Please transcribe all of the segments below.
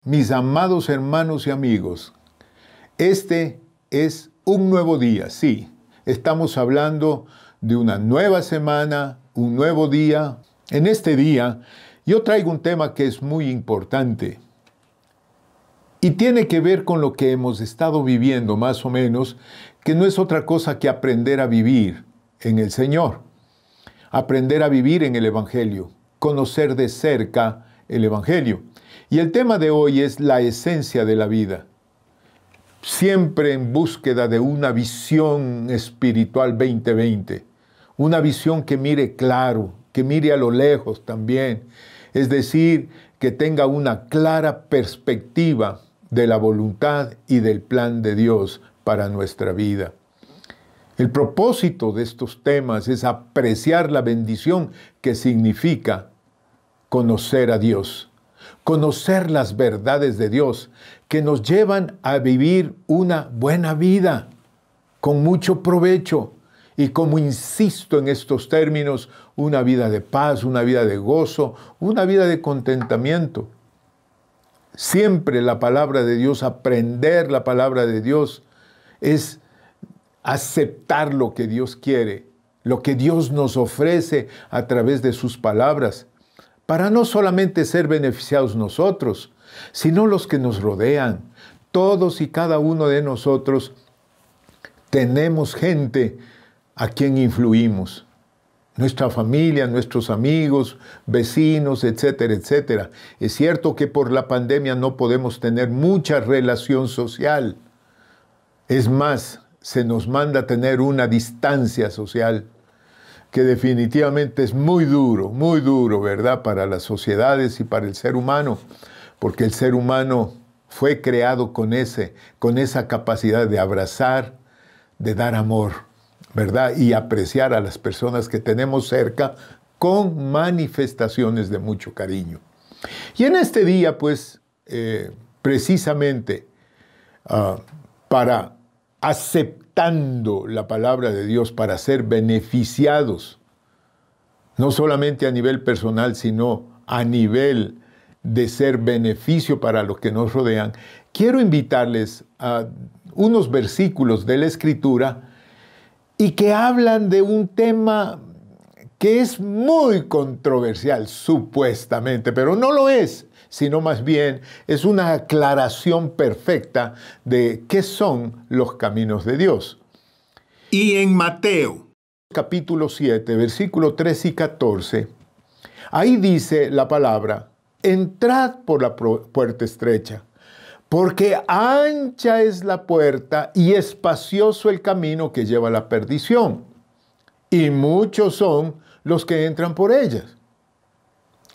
Mis amados hermanos y amigos, este es un nuevo día, sí. Estamos hablando de una nueva semana, un nuevo día. En este día yo traigo un tema que es muy importante y tiene que ver con lo que hemos estado viviendo más o menos, que no es otra cosa que aprender a vivir en el Señor, aprender a vivir en el Evangelio, conocer de cerca el Evangelio. Y el tema de hoy es la esencia de la vida. Siempre en búsqueda de una visión espiritual 2020. Una visión que mire claro, que mire a lo lejos también. Es decir, que tenga una clara perspectiva de la voluntad y del plan de Dios para nuestra vida. El propósito de estos temas es apreciar la bendición que significa conocer a Dios. Conocer las verdades de Dios que nos llevan a vivir una buena vida con mucho provecho y, como insisto en estos términos, una vida de paz, una vida de gozo, una vida de contentamiento. Siempre la palabra de Dios, aprender la palabra de Dios es aceptar lo que Dios quiere, lo que Dios nos ofrece a través de sus palabras, para no solamente ser beneficiados nosotros, sino los que nos rodean. Todos y cada uno de nosotros tenemos gente a quien influimos. Nuestra familia, nuestros amigos, vecinos, etcétera, etcétera. Es cierto que por la pandemia no podemos tener mucha relación social. Es más, se nos manda tener una distancia social que definitivamente es muy duro, ¿verdad? Para las sociedades y para el ser humano, porque el ser humano fue creado con esa capacidad de abrazar, de dar amor, ¿verdad? Y apreciar a las personas que tenemos cerca con manifestaciones de mucho cariño. Y en este día, pues, precisamente para aceptando la palabra de Dios, para ser beneficiados, no solamente a nivel personal, sino a nivel de ser beneficio para los que nos rodean, quiero invitarles a unos versículos de la Escritura y que hablan de un tema que es muy controversial, supuestamente, pero no lo es, sino más bien es una aclaración perfecta de qué son los caminos de Dios. Y en Mateo, capítulo 7, versículos 13 y 14, ahí dice la palabra: entrad por la puerta estrecha, porque ancha es la puerta y espacioso el camino que lleva a la perdición, y muchos son los que entran por ellas.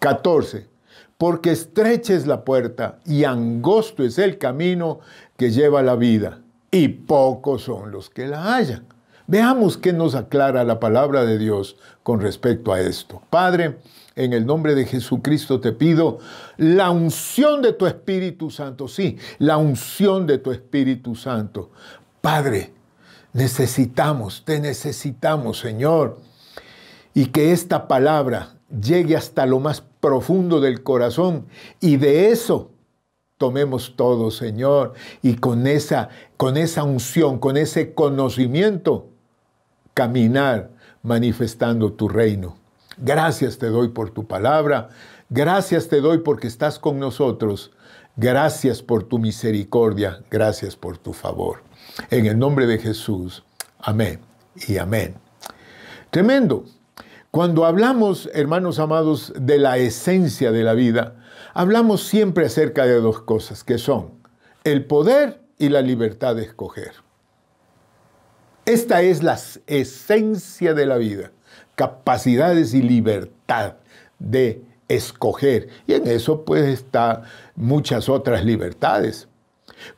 14. Porque estrecha es la puerta y angosto es el camino que lleva a la vida, y pocos son los que la hallan. Veamos qué nos aclara la palabra de Dios con respecto a esto. Padre, en el nombre de Jesucristo te pido la unción de tu Espíritu Santo. Sí, la unción de tu Espíritu Santo. Padre, te necesitamos, Señor. Y que esta palabra llegue hasta lo más profundo del corazón y de eso tomemos todo, Señor. Y con esa unción, con ese conocimiento, caminar manifestando tu reino. Gracias te doy por tu palabra. Gracias te doy porque estás con nosotros. Gracias por tu misericordia. Gracias por tu favor. En el nombre de Jesús. Amén y amén. Tremendo. Cuando hablamos, hermanos amados, de la esencia de la vida, hablamos siempre acerca de dos cosas, que son el poder y la libertad de escoger. Esta es la esencia de la vida, capacidades y libertad de escoger. Y en eso pues está muchas otras libertades.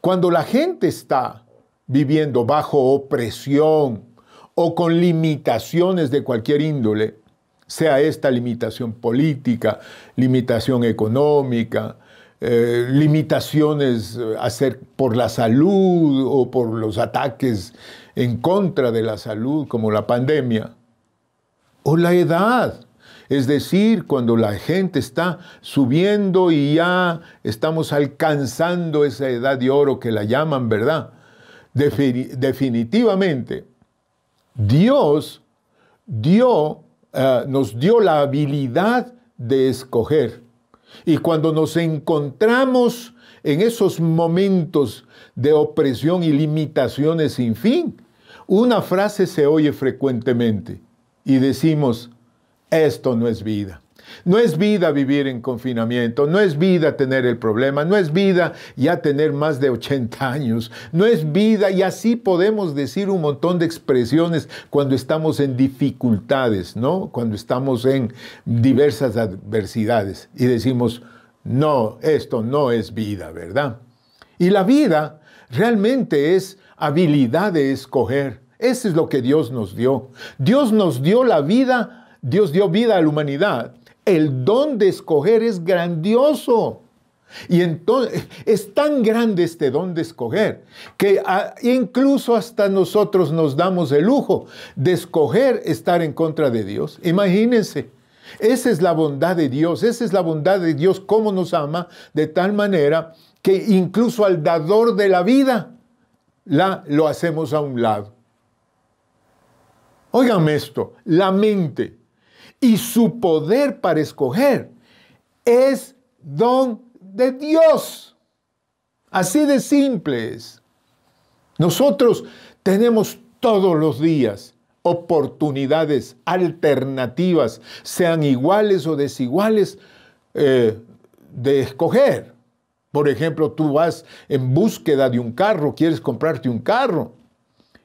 Cuando la gente está viviendo bajo opresión o con limitaciones de cualquier índole, sea esta limitación política, limitación económica, limitaciones por la salud o por los ataques en contra de la salud, como la pandemia, o la edad. Es decir, cuando la gente está subiendo y ya estamos alcanzando esa edad de oro que la llaman, ¿verdad? Definitivamente, Dios nos dio la habilidad de escoger. Y cuando nos encontramos en esos momentos de opresión y limitaciones sin fin, una frase se oye frecuentemente y decimos: esto no es vida. No es vida vivir en confinamiento, no es vida tener el problema, no es vida ya tener más de 80 años, no es vida, y así podemos decir un montón de expresiones cuando estamos en dificultades, ¿no? Cuando estamos en diversas adversidades y decimos: no, esto no es vida, ¿verdad? Y la vida realmente es habilidad de escoger. Eso es lo que Dios nos dio. Dios nos dio la vida, Dios dio vida a la humanidad. El don de escoger es grandioso. Y entonces es tan grande este don de escoger que incluso hasta nosotros nos damos el lujo de escoger estar en contra de Dios. Imagínense, esa es la bondad de Dios, esa es la bondad de Dios, cómo nos ama de tal manera que incluso al dador de la vida lo hacemos a un lado. Óiganme esto, la mente y su poder para escoger es don de Dios. Así de simple es. Nosotros tenemos todos los días oportunidades alternativas, sean iguales o desiguales, de escoger. Por ejemplo, tú vas en búsqueda de un carro, quieres comprarte un carro,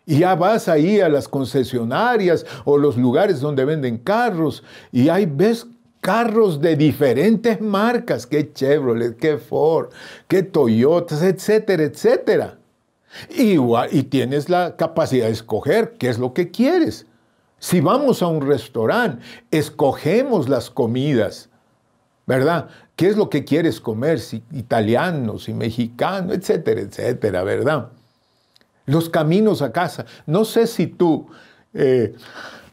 y ya vas ahí a las concesionarias o los lugares donde venden carros, y ahí ves carros de diferentes marcas, que Chevrolet, que Ford, que Toyota, etcétera, etcétera. Y tienes la capacidad de escoger qué es lo que quieres. Si vamos a un restaurante, escogemos las comidas, ¿verdad? ¿Qué es lo que quieres comer? Si italiano, si mexicano, etcétera, etcétera, ¿verdad? Los caminos a casa. No sé si tú,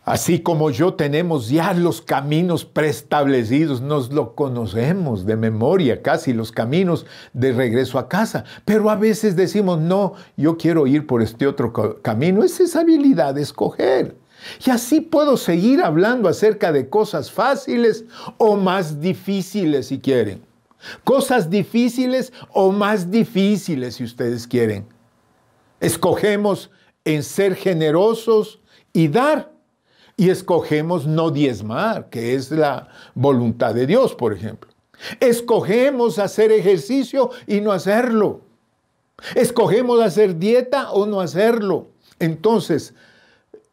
así como yo, tenemos ya los caminos preestablecidos, nos lo conocemos de memoria, casi los caminos de regreso a casa. Pero a veces decimos: no, yo quiero ir por este otro camino. Es esa habilidad de escoger. Y así puedo seguir hablando acerca de cosas fáciles o más difíciles, si quieren. Cosas difíciles o más difíciles, si ustedes quieren. Escogemos en ser generosos y dar. Y escogemos no diezmar, que es la voluntad de Dios, por ejemplo. Escogemos hacer ejercicio y no hacerlo. Escogemos hacer dieta o no hacerlo. Entonces,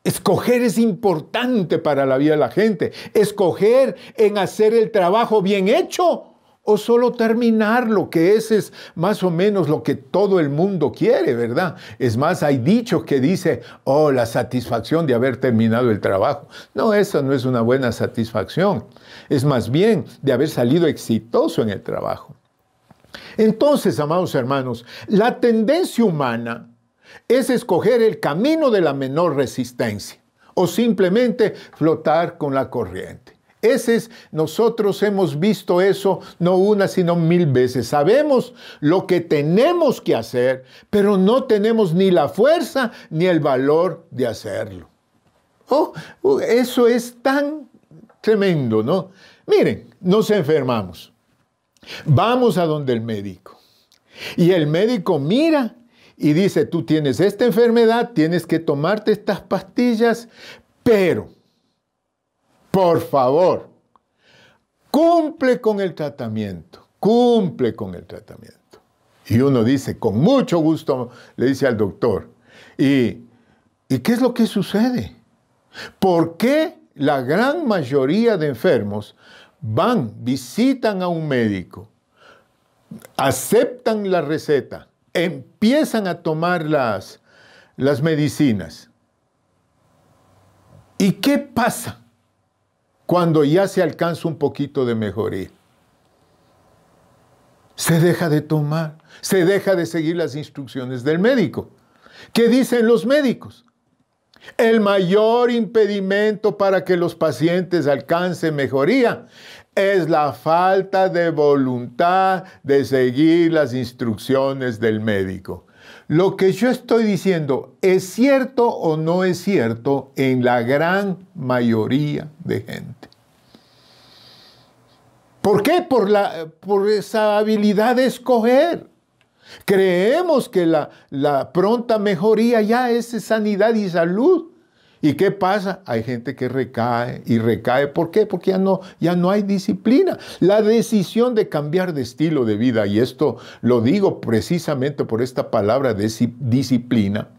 escoger es importante para la vida de la gente. Escoger en hacer el trabajo bien hecho o solo terminarlo, que ese es más o menos lo que todo el mundo quiere, ¿verdad? Es más, hay dichos que dice: oh, la satisfacción de haber terminado el trabajo. No, esa no es una buena satisfacción. Es más bien de haber salido exitoso en el trabajo. Entonces, amados hermanos, la tendencia humana es escoger el camino de la menor resistencia o simplemente flotar con la corriente. Nosotros hemos visto eso no una, sino 1000 veces. Sabemos lo que tenemos que hacer, pero no tenemos ni la fuerza ni el valor de hacerlo. Eso es tan tremendo, ¿no? Miren, nos enfermamos. Vamos a donde el médico. Y el médico mira y dice: tú tienes esta enfermedad, tienes que tomarte estas pastillas, pero por favor, cumple con el tratamiento, cumple con el tratamiento. Y uno dice: con mucho gusto, le dice al doctor. ¿Y qué es lo que sucede? ¿Por qué la gran mayoría de enfermos van, visitan a un médico, aceptan la receta, empiezan a tomar las medicinas? ¿Y qué pasa cuando ya se alcanza un poquito de mejoría? Se deja de tomar, se deja de seguir las instrucciones del médico. ¿Qué dicen los médicos? El mayor impedimento para que los pacientes alcancen mejoría es la falta de voluntad de seguir las instrucciones del médico. Lo que yo estoy diciendo, ¿es cierto o no es cierto en la gran mayoría de gente? ¿Por qué? Por esa habilidad de escoger. Creemos que la pronta mejoría ya es sanidad y salud. ¿Y qué pasa? Hay gente que recae y recae. ¿Por qué? Porque ya no hay disciplina. La decisión de cambiar de estilo de vida, y esto lo digo precisamente por esta palabra disciplina,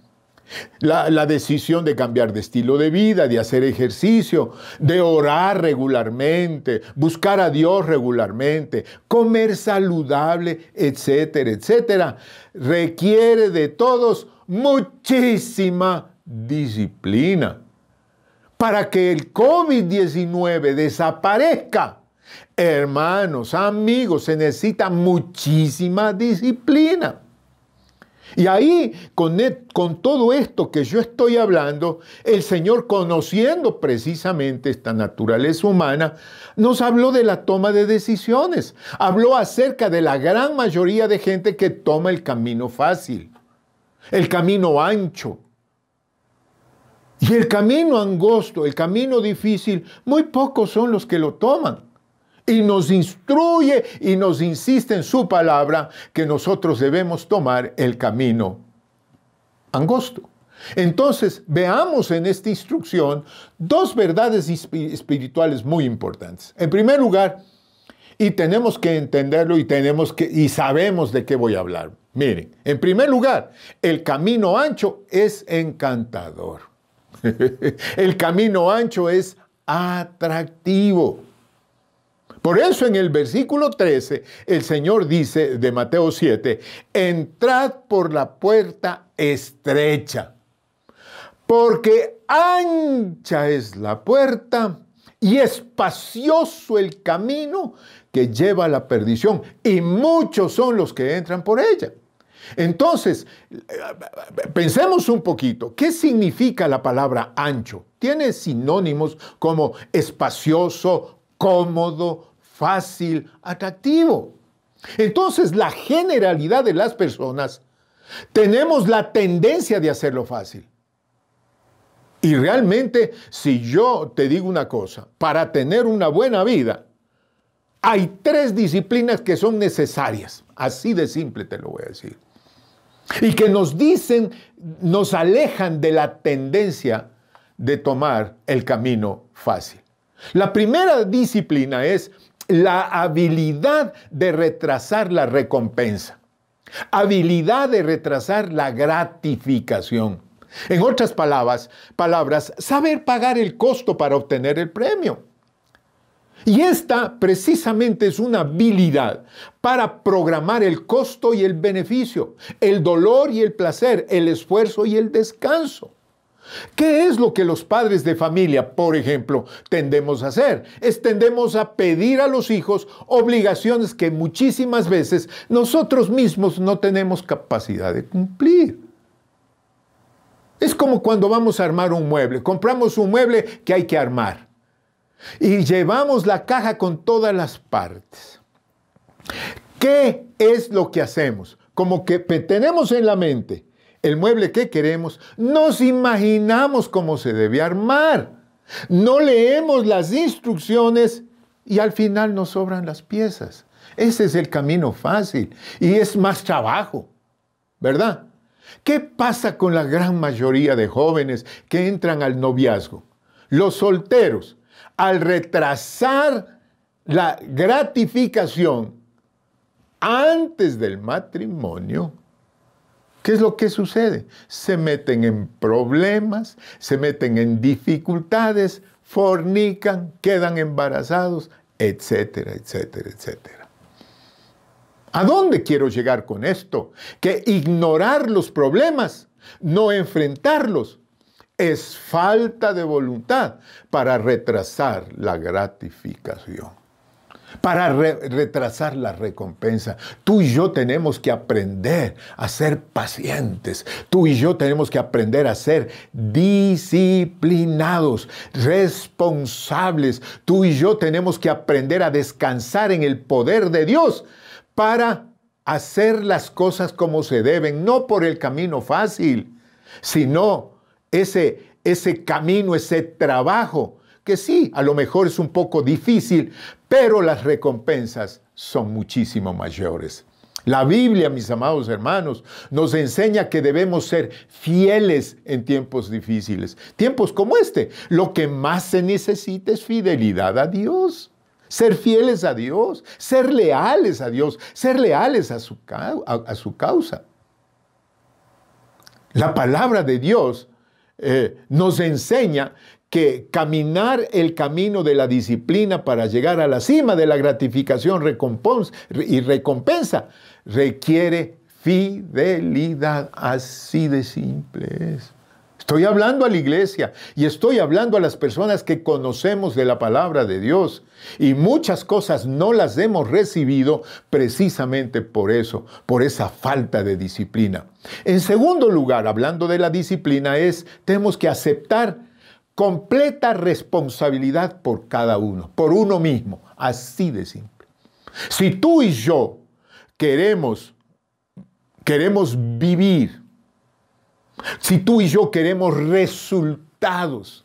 la decisión de cambiar de estilo de vida, de hacer ejercicio, de orar regularmente, buscar a Dios regularmente, comer saludable, etcétera, etcétera, requiere de todos muchísima disciplina. Para que el COVID-19 desaparezca, hermanos, amigos, se necesita muchísima disciplina. Y ahí, con todo esto que yo estoy hablando, el Señor, conociendo precisamente esta naturaleza humana, nos habló de la toma de decisiones. Habló acerca de la gran mayoría de gente que toma el camino fácil, el camino ancho. Y el camino angosto, el camino difícil, muy pocos son los que lo toman. Y nos instruye y nos insiste en su palabra que nosotros debemos tomar el camino angosto. Entonces, veamos en esta instrucción dos verdades espirituales muy importantes. En primer lugar, y tenemos que entenderlo y sabemos de qué voy a hablar. Miren, en primer lugar, el camino ancho es encantador. El camino ancho es atractivo. Por eso en el versículo 13, el Señor dice de Mateo 7, entrad por la puerta estrecha, porque ancha es la puerta y espacioso el camino que lleva a la perdición, y muchos son los que entran por ella. Entonces, pensemos un poquito, ¿qué significa la palabra ancho? Tiene sinónimos como espacioso, cómodo, fácil, atractivo. Entonces, la generalidad de las personas tenemos la tendencia de hacerlo fácil. Y realmente, si yo te digo una cosa, para tener una buena vida, hay 3 disciplinas que son necesarias. Así de simple te lo voy a decir. Y que nos alejan de la tendencia de tomar el camino fácil. La primera disciplina es la habilidad de retrasar la recompensa, habilidad de retrasar la gratificación. En otras palabras, saber pagar el costo para obtener el premio. Y esta precisamente es una habilidad para programar el costo y el beneficio, el dolor y el placer, el esfuerzo y el descanso. ¿Qué es lo que los padres de familia, por ejemplo, tendemos a hacer? Tendemos a pedir a los hijos obligaciones que muchísimas veces nosotros mismos no tenemos capacidad de cumplir. Es como cuando vamos a armar un mueble. Compramos un mueble que hay que armar. Y llevamos la caja con todas las partes. ¿Qué es lo que hacemos? Como que tenemos en la mente el mueble que queremos, nos imaginamos cómo se debe armar. No leemos las instrucciones y al final nos sobran las piezas. Ese es el camino fácil y es más trabajo, ¿verdad? ¿Qué pasa con la gran mayoría de jóvenes que entran al noviazgo? Los solteros, al retrasar la gratificación antes del matrimonio, ¿qué es lo que sucede? Se meten en problemas, se meten en dificultades, fornican, quedan embarazados, etcétera, etcétera, etcétera. ¿A dónde quiero llegar con esto? Que ignorar los problemas, no enfrentarlos, es falta de voluntad para retrasar la gratificación. para retrasar la recompensa. Tú y yo tenemos que aprender a ser pacientes. Tú y yo tenemos que aprender a ser disciplinados, responsables. Tú y yo tenemos que aprender a descansar en el poder de Dios para hacer las cosas como se deben, no por el camino fácil, sino ese camino, ese trabajo, que sí, a lo mejor es un poco difícil, pero las recompensas son muchísimo mayores. La Biblia, mis amados hermanos, nos enseña que debemos ser fieles en tiempos difíciles. Tiempos como este, lo que más se necesita es fidelidad a Dios. Ser fieles a Dios, ser leales a Dios, ser leales a su causa. La palabra de Dios nos enseña que caminar el camino de la disciplina para llegar a la cima de la gratificación y recompensa requiere fidelidad, así de simple es. Estoy hablando a la iglesia y estoy hablando a las personas que conocemos de la palabra de Dios, y muchas cosas no las hemos recibido precisamente por eso, por esa falta de disciplina. En segundo lugar, hablando de la disciplina, tenemos que aceptar completa responsabilidad por cada uno, por uno mismo, así de simple. Si tú y yo queremos vivir, si tú y yo queremos resultados,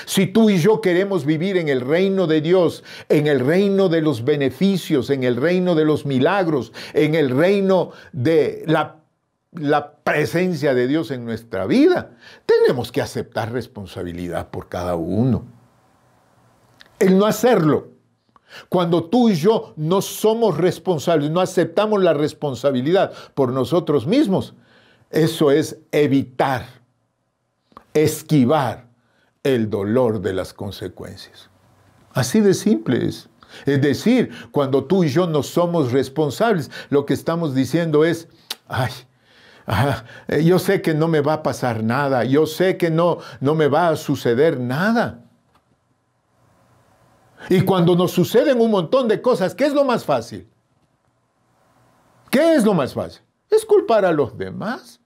si tú y yo queremos vivir en el reino de Dios, en el reino de los beneficios, en el reino de los milagros, en el reino de la presencia de Dios en nuestra vida, tenemos que aceptar responsabilidad por cada uno. El no hacerlo, cuando tú y yo no somos responsables, no aceptamos la responsabilidad por nosotros mismos, eso es evitar, esquivar el dolor de las consecuencias. Así de simple es. Es decir, cuando tú y yo no somos responsables, lo que estamos diciendo es, yo sé que no me va a pasar nada, yo sé que no me va a suceder nada. Y cuando nos suceden un montón de cosas, ¿qué es lo más fácil? ¿Qué es lo más fácil? Es culpar a los demás.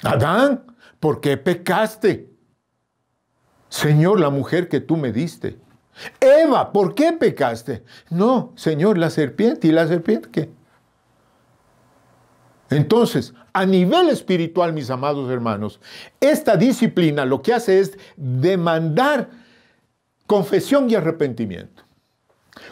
Adán, ¿por qué pecaste? Señor, la mujer que tú me diste. Eva, ¿por qué pecaste? No, Señor, la serpiente. ¿Y la serpiente qué? Entonces, a nivel espiritual, mis amados hermanos, esta disciplina lo que hace es demandar confesión y arrepentimiento.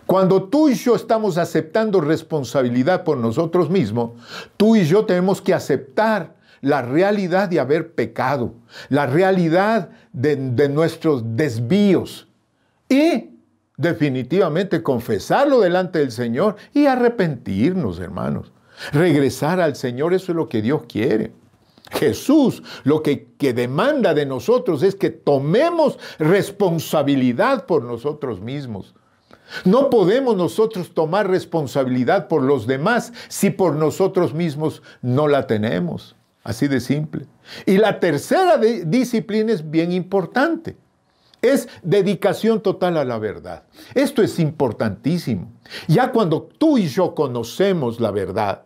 Cuando tú y yo estamos aceptando responsabilidad por nosotros mismos, tú y yo tenemos que aceptar la realidad de haber pecado, la realidad de nuestros desvíos y definitivamente confesarlo delante del Señor y arrepentirnos, hermanos. Regresar al Señor, eso es lo que Dios quiere. Jesús lo que demanda de nosotros es que tomemos responsabilidad por nosotros mismos. No podemos nosotros tomar responsabilidad por los demás si por nosotros mismos no la tenemos. Así de simple. Y la tercera disciplina es bien importante. Es dedicación total a la verdad. Esto es importantísimo. Ya cuando tú y yo conocemos la verdad,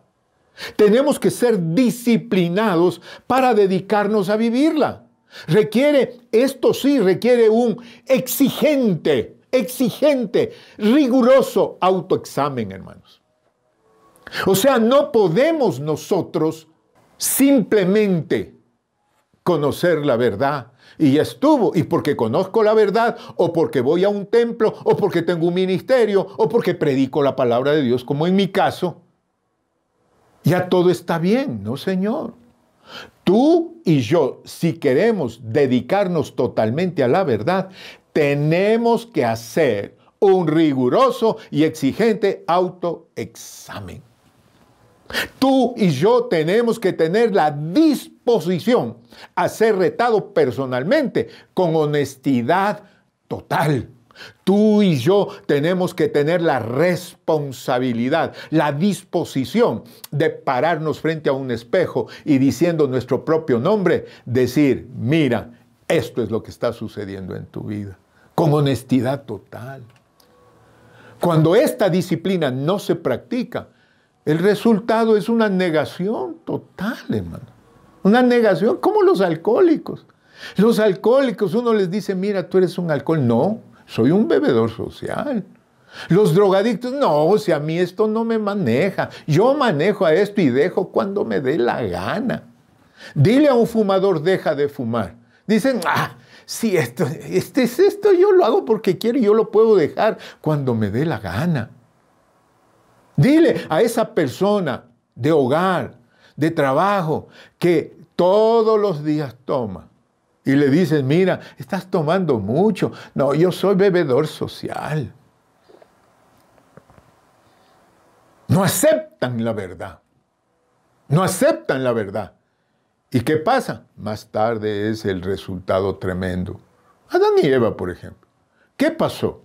tenemos que ser disciplinados para dedicarnos a vivirla. Esto sí requiere un exigente, riguroso autoexamen, hermanos. O sea, no podemos nosotros simplemente conocer la verdad y ya estuvo, y porque conozco la verdad, o porque voy a un templo, o porque tengo un ministerio, o porque predico la palabra de Dios, como en mi caso, ya todo está bien. No, Señor. Tú y yo, si queremos dedicarnos totalmente a la verdad, tenemos que hacer un riguroso y exigente autoexamen. Tú y yo tenemos que tener la disposición a ser retado personalmente con honestidad total. Tú y yo tenemos que tener la responsabilidad, la disposición de pararnos frente a un espejo y diciendo nuestro propio nombre, decir, mira, esto es lo que está sucediendo en tu vida, con honestidad total. Cuando esta disciplina no se practica, el resultado es una negación total, hermano. Una negación, como los alcohólicos. Los alcohólicos, uno les dice, mira, tú eres un alcohólico. No, soy un bebedor social. Los drogadictos, no, si a mí esto no me maneja. Yo manejo a esto y dejo cuando me dé la gana. Dile a un fumador, deja de fumar. Dicen, si esto yo lo hago porque quiero y yo lo puedo dejar cuando me dé la gana. Dile a esa persona de hogar, de trabajo, que todos los días toma. Y le dices, mira, estás tomando mucho. No, yo soy bebedor social. No aceptan la verdad. No aceptan la verdad. ¿Y qué pasa? Más tarde es el resultado tremendo. Adán y Eva, por ejemplo. ¿Qué pasó?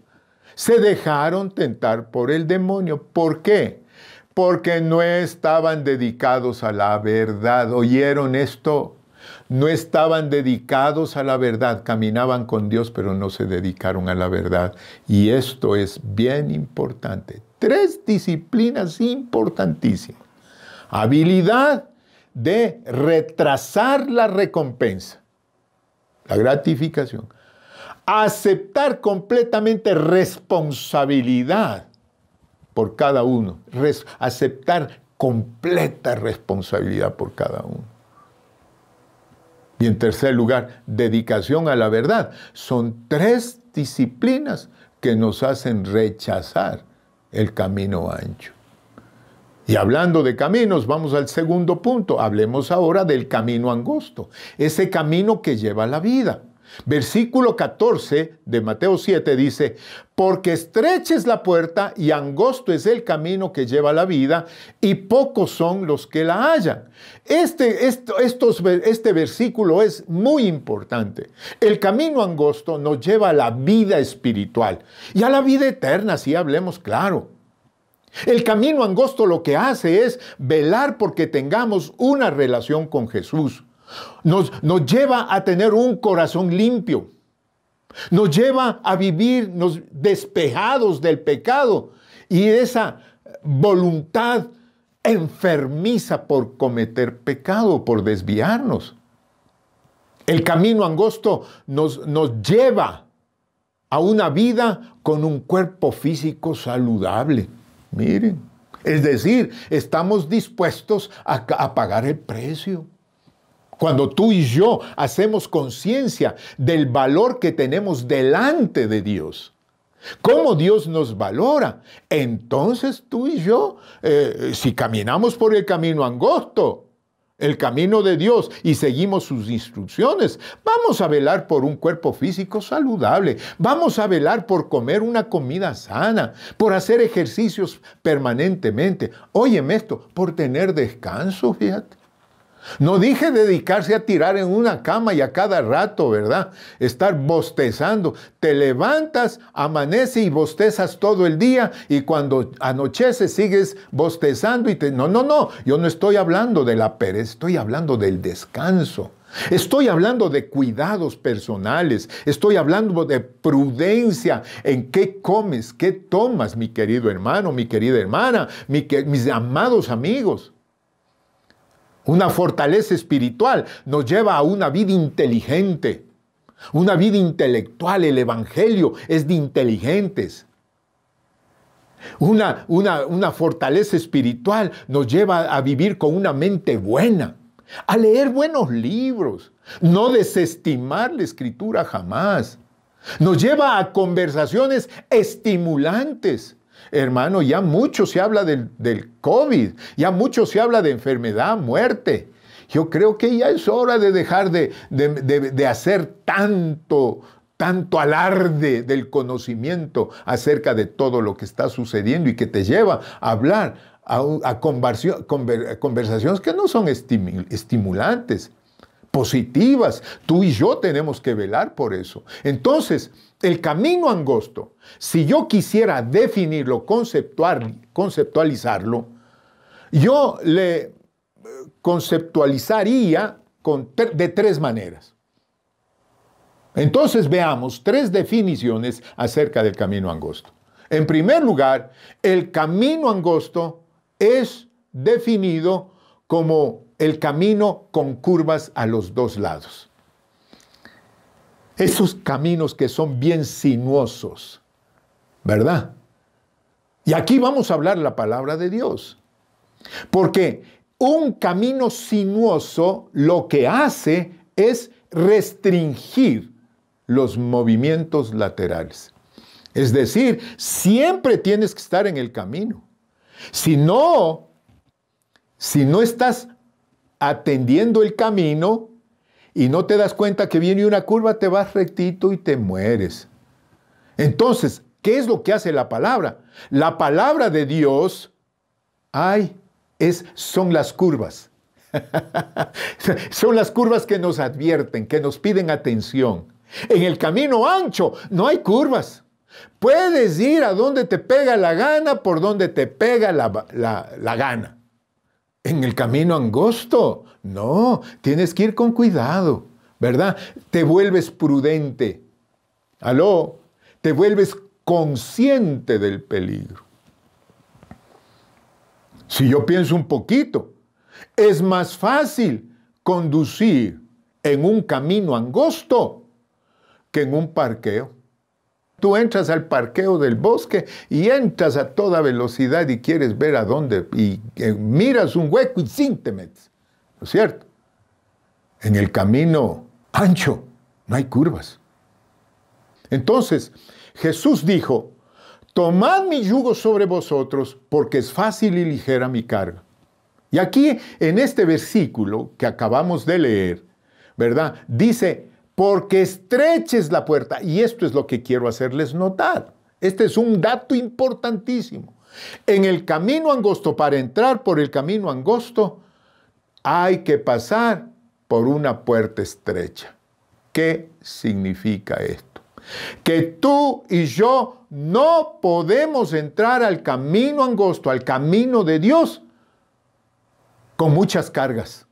Se dejaron tentar por el demonio. ¿Por qué? Porque no estaban dedicados a la verdad. ¿Oyeron esto? No estaban dedicados a la verdad. Caminaban con Dios, pero no se dedicaron a la verdad. Y esto es bien importante. 3 disciplinas importantísimas. Habilidad de retrasar la recompensa, la gratificación. Aceptar completamente responsabilidad por cada uno. Aceptar completa responsabilidad por cada uno. Y en tercer lugar, dedicación a la verdad. Son 3 disciplinas que nos hacen rechazar el camino ancho. Y hablando de caminos, vamos al segundo punto. Hablemos ahora del camino angosto, ese camino que lleva a la vida. Versículo 14 de Mateo 7 dice, porque estrecha es la puerta y angosto es el camino que lleva a la vida, y pocos son los que la hallan. Este versículo es muy importante. El camino angosto nos lleva a la vida espiritual y a la vida eterna, si hablemos claro. El camino angosto lo que hace es velar porque tengamos una relación con Jesús. Nos lleva a tener un corazón limpio. Nos lleva a vivirnos despejados del pecado y esa voluntad enfermiza por cometer pecado, por desviarnos. El camino angosto nos lleva a una vida con un cuerpo físico saludable. Miren, es decir, estamos dispuestos a pagar el precio. Cuando tú y yo hacemos conciencia del valor que tenemos delante de Dios, cómo Dios nos valora, entonces tú y yo, si caminamos por el camino angosto, el camino de Dios, y seguimos sus instrucciones, vamos a velar por un cuerpo físico saludable, vamos a velar por comer una comida sana, por hacer ejercicios permanentemente. Óyeme esto, por tener descanso, fíjate. No dije dedicarse a tirar en una cama y a cada rato, ¿verdad? Estar bostezando. Te levantas, amanece y bostezas todo el día y cuando anochece sigues bostezando y No. Yo no estoy hablando de la pereza, estoy hablando del descanso. Estoy hablando de cuidados personales. Estoy hablando de prudencia en qué comes, qué tomas, mi querido hermano, mi querida hermana, mis amados amigos. Una fortaleza espiritual nos lleva a una vida inteligente, una vida intelectual. El Evangelio es de inteligentes. Una fortaleza espiritual nos lleva a vivir con una mente buena, a leer buenos libros, no desestimar la Escritura jamás. Nos lleva a conversaciones estimulantes. Hermano, ya mucho se habla del COVID, ya mucho se habla de enfermedad, muerte. Yo creo que ya es hora de dejar de hacer tanto alarde del conocimiento acerca de todo lo que está sucediendo y que te lleva a hablar a conversaciones que no son estimulantes, positivas. Tú y yo tenemos que velar por eso. Entonces, el camino angosto, si yo quisiera definirlo, conceptualizarlo, yo le conceptualizaría de 3 maneras. Entonces veamos 3 definiciones acerca del camino angosto. En primer lugar, el camino angosto es definido como el camino con curvas a los dos lados. Esos caminos que son bien sinuosos, ¿verdad? Y aquí vamos a hablar la palabra de Dios. Porque un camino sinuoso lo que hace es restringir los movimientos laterales. Es decir, siempre tienes que estar en el camino. Si no estás atendiendo el camino y no te das cuenta que viene una curva, te vas rectito y te mueres. Entonces, ¿qué es lo que hace la palabra? La palabra de Dios, son las curvas. Son las curvas que nos advierten, que nos piden atención. En el camino ancho no hay curvas. Puedes ir a donde te pega la gana, por donde te pega la gana. En el camino angosto, no, tienes que ir con cuidado, ¿verdad? Te vuelves prudente. Te vuelves consciente del peligro. Si yo pienso un poquito, es más fácil conducir en un camino angosto que en un parqueo. Tú entras al parqueo del bosque y entras a toda velocidad y quieres ver a dónde, y miras un hueco y ¡sin! Te metes. ¿No es cierto? En el camino ancho no hay curvas. Entonces, Jesús dijo: tomad mi yugo sobre vosotros, porque es fácil y ligera mi carga. Y aquí, en este versículo que acabamos de leer, ¿verdad? Dice: porque estrecha es la puerta. Y esto es lo que quiero hacerles notar. Este es un dato importantísimo. En el camino angosto, para entrar por el camino angosto, hay que pasar por una puerta estrecha. ¿Qué significa esto? Que tú y yo no podemos entrar al camino angosto, al camino de Dios, con muchas cargas.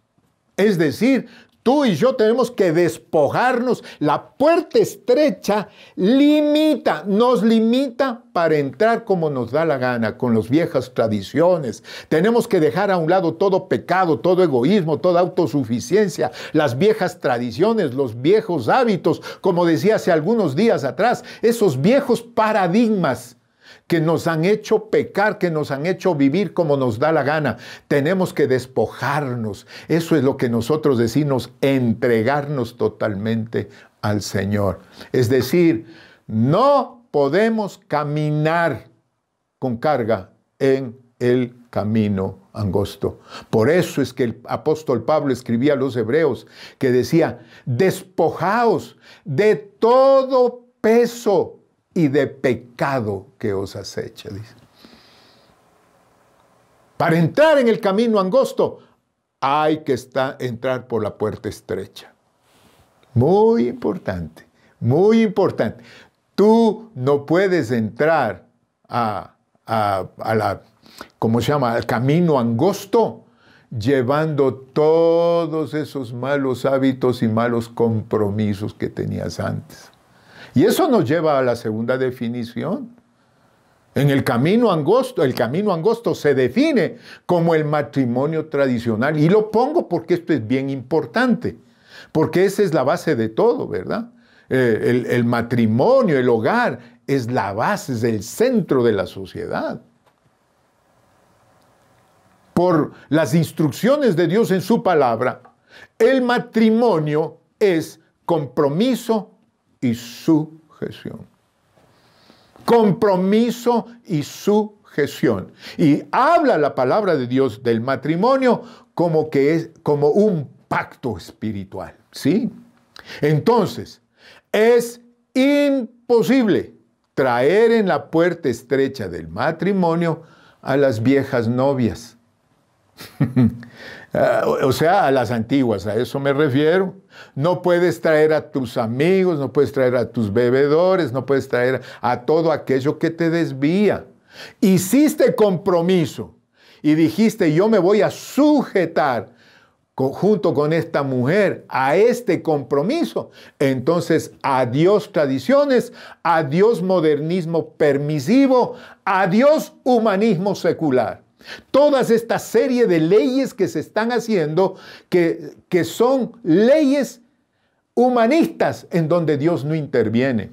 Es decir, tú y yo tenemos que despojarnos. La puerta estrecha nos limita para entrar como nos da la gana, con las viejas tradiciones. Tenemos que dejar a un lado todo pecado, todo egoísmo, toda autosuficiencia, las viejas tradiciones, los viejos hábitos, como decía hace algunos días atrás, esos viejos paradigmas que nos han hecho pecar, que nos han hecho vivir como nos da la gana. Tenemos que despojarnos. Eso es lo que nosotros decimos, entregarnos totalmente al Señor. Es decir, no podemos caminar con carga en el camino angosto. Por eso es que el apóstol Pablo escribía a los hebreos que decía: despojaos de todo peso y de pecado que os acecha, dice. Para entrar en el camino angosto hay que entrar por la puerta estrecha. Muy importante, muy importante. Tú no puedes entrar al camino angosto llevando todos esos malos hábitos y malos compromisos que tenías antes. Y eso nos lleva a la segunda definición. En el camino angosto se define como el matrimonio tradicional. Y lo pongo porque esto es bien importante, porque esa es la base de todo, ¿verdad? El matrimonio, el hogar, es la base, es el centro de la sociedad. Por las instrucciones de Dios en su palabra, el matrimonio es compromiso y sujeción. Compromiso y sujeción. Y habla la palabra de Dios del matrimonio como que es como un pacto espiritual, ¿sí? Entonces, es imposible traer en la puerta estrecha del matrimonio a las viejas novias. O sea, a las antiguas, a eso me refiero. No puedes traer a tus amigos, no puedes traer a tus bebedores, no puedes traer a todo aquello que te desvía. Hiciste compromiso y dijiste: yo me voy a sujetar junto con esta mujer a este compromiso, entonces adiós tradiciones, adiós modernismo permisivo, adiós humanismo secular. Todas esta serie de leyes que se están haciendo, que son leyes humanistas en donde Dios no interviene.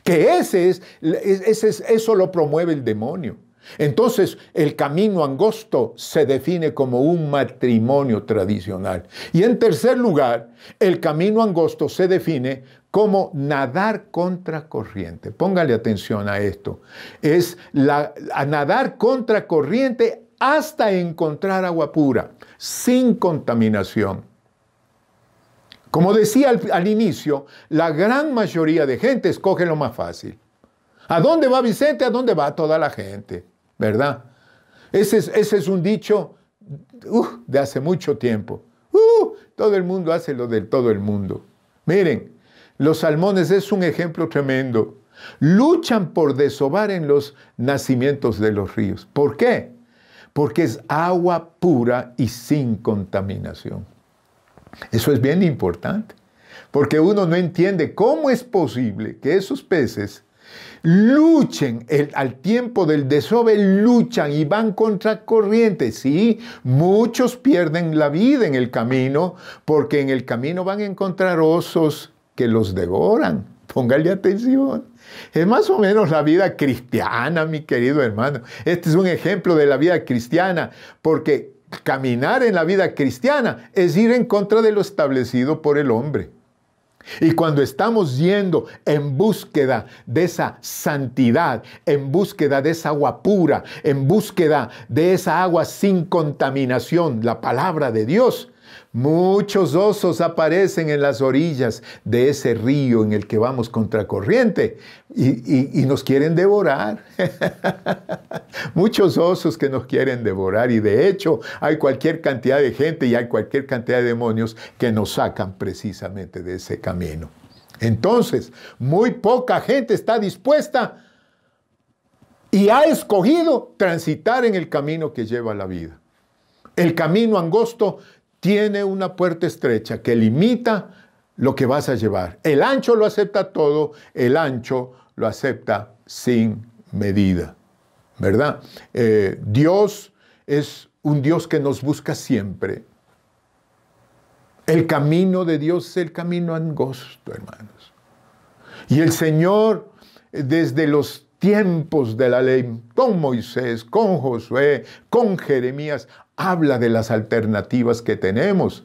Que eso lo promueve el demonio. Entonces, el camino angosto se define como un matrimonio tradicional. Y en tercer lugar, el camino angosto se define como nadar contra corriente. Póngale atención a esto. Es a nadar contra corriente hasta encontrar agua pura, sin contaminación. Como decía al inicio, la gran mayoría de gente escoge lo más fácil. ¿A dónde va Vicente? ¿A dónde va toda la gente? ¿Verdad? Ese es un dicho de hace mucho tiempo. Todo el mundo hace lo de todo el mundo. Miren, los salmones es un ejemplo tremendo. Luchan por desovar en los nacimientos de los ríos. ¿Por qué? Porque es agua pura y sin contaminación. Eso es bien importante, porque uno no entiende cómo es posible que esos peces luchen al tiempo del desove, luchan y van contra corriente. Sí, muchos pierden la vida en el camino, porque en el camino van a encontrar osos que los devoran. Póngale atención. Es más o menos la vida cristiana, mi querido hermano. Este es un ejemplo de la vida cristiana, porque caminar en la vida cristiana es ir en contra de lo establecido por el hombre. Y cuando estamos yendo en búsqueda de esa santidad, en búsqueda de esa agua pura, en búsqueda de esa agua sin contaminación, la palabra de Dios, muchos osos aparecen en las orillas de ese río en el que vamos contracorriente y nos quieren devorar. Muchos osos que nos quieren devorar, y de hecho hay cualquier cantidad de gente y hay cualquier cantidad de demonios que nos sacan precisamente de ese camino. Entonces, muy poca gente está dispuesta y ha escogido transitar en el camino que lleva a la vida. El camino angosto tiene una puerta estrecha que limita lo que vas a llevar. El ancho lo acepta todo, el ancho lo acepta sin medida, ¿verdad? Dios es un Dios que nos busca siempre. El camino de Dios es el camino angosto, hermanos. Y el Señor, desde los tiempos de la ley, con Moisés, con Josué, con Jeremías, habla de las alternativas que tenemos.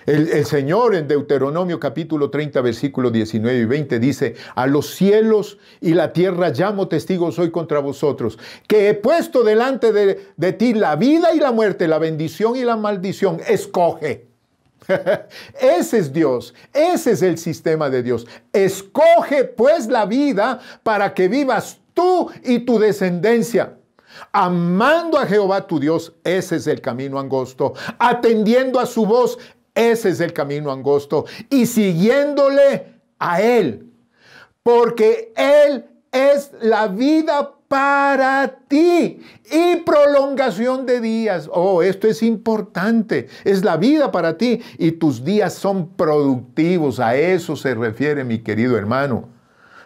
El Señor en Deuteronomio capítulo 30, versículos 19 y 20 dice: a los cielos y la tierra llamo testigos hoy contra vosotros, que he puesto delante de ti la vida y la muerte, la bendición y la maldición. Escoge. Ese es Dios, ese es el sistema de Dios. Escoge pues la vida para que vivas tú y tu descendencia. Amando a Jehová tu Dios, ese es el camino angosto. Atendiendo a su voz, ese es el camino angosto. Y siguiéndole a Él, porque Él es la vida para ti y prolongación de días. Oh, esto es importante. Es la vida para ti y tus días son productivos. A eso se refiere, mi querido hermano.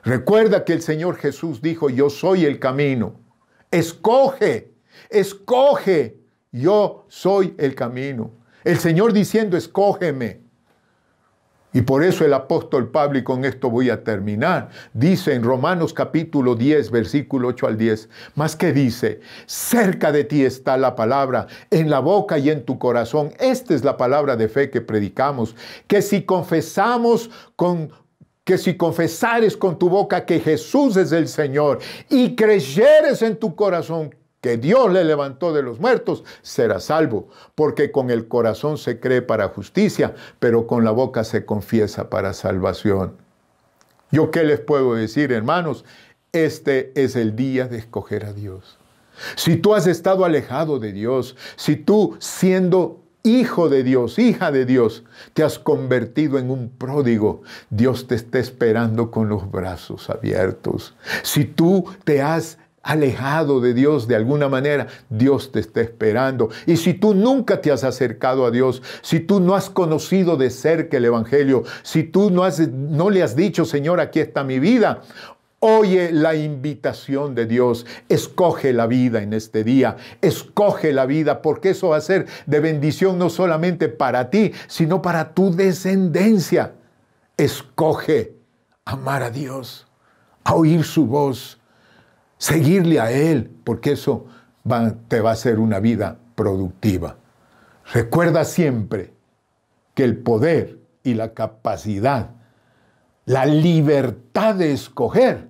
Recuerda que el Señor Jesús dijo: yo soy el camino. Escoge, escoge, yo soy el camino. El Señor diciendo: escógeme. Y por eso el apóstol Pablo, y con esto voy a terminar, dice en Romanos capítulo 10, versículo 8 al 10, más que dice: cerca de ti está la palabra, en la boca y en tu corazón. Esta es la palabra de fe que predicamos, que si confesares con tu boca que Jesús es el Señor y creyeres en tu corazón que Dios le levantó de los muertos, serás salvo. Porque con el corazón se cree para justicia, pero con la boca se confiesa para salvación. ¿Yo qué les puedo decir, hermanos? Este es el día de escoger a Dios. Si tú has estado alejado de Dios, si tú, siendo hijo de Dios, hija de Dios, te has convertido en un pródigo, Dios te está esperando con los brazos abiertos. Si tú te has alejado de Dios de alguna manera, Dios te está esperando. Y si tú nunca te has acercado a Dios, si tú no has conocido de cerca el Evangelio, si tú no le has dicho, Señor, aquí está mi vida, oye la invitación de Dios. Escoge la vida en este día. Escoge la vida, porque eso va a ser de bendición no solamente para ti, sino para tu descendencia. Escoge amar a Dios, a oír su voz, seguirle a Él, porque eso te va a hacer una vida productiva. Recuerda siempre que el poder y la capacidad, la libertad de escoger,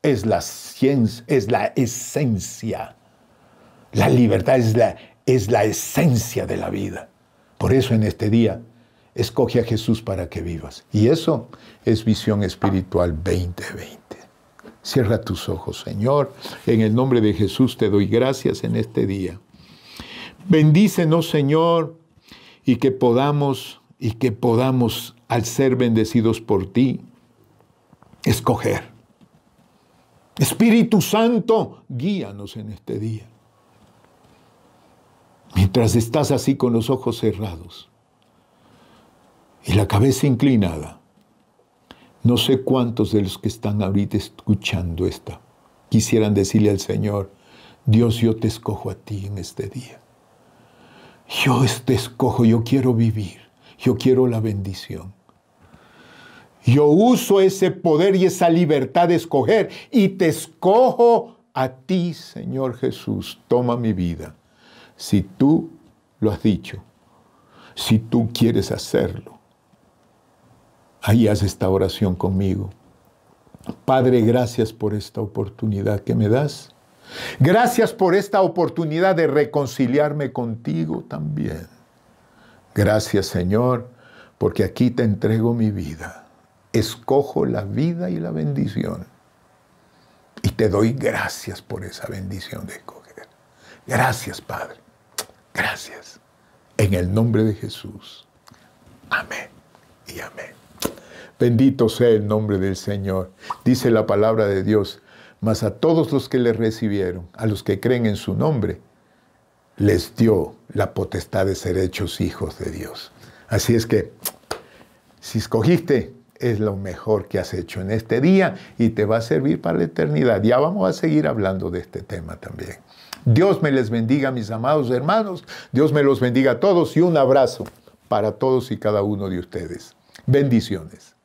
es la ciencia, es la esencia. La libertad es la esencia de la vida. Por eso en este día, escoge a Jesús para que vivas. Y eso es Visión Espiritual 2020. Cierra tus ojos, Señor. En el nombre de Jesús te doy gracias en este día. Bendícenos, Señor, y que podamos, al ser bendecidos por ti, escoger. Espíritu Santo, guíanos en este día. Mientras estás así con los ojos cerrados y la cabeza inclinada, no sé cuántos de los que están ahorita escuchando esta quisieran decirle al Señor: Dios, yo te escojo a ti en este día. Yo te escojo, yo quiero vivir, yo quiero la bendición. Yo uso ese poder y esa libertad de escoger y te escojo a ti, Señor Jesús. Toma mi vida. Si tú lo has dicho, si tú quieres hacerlo, ahí haz esta oración conmigo. Padre, gracias por esta oportunidad que me das. Gracias por esta oportunidad de reconciliarme contigo también. Gracias, Señor, porque aquí te entrego mi vida. Escojo la vida y la bendición. Y te doy gracias por esa bendición de escoger. Gracias, Padre. Gracias. En el nombre de Jesús. Amén y amén. Bendito sea el nombre del Señor. Dice la palabra de Dios: mas a todos los que le recibieron, a los que creen en su nombre, les dio la potestad de ser hechos hijos de Dios. Así es que, si escogiste, es lo mejor que has hecho en este día y te va a servir para la eternidad. Ya vamos a seguir hablando de este tema también. Dios me les bendiga, mis amados hermanos. Dios me los bendiga a todos y un abrazo para todos y cada uno de ustedes. Bendiciones.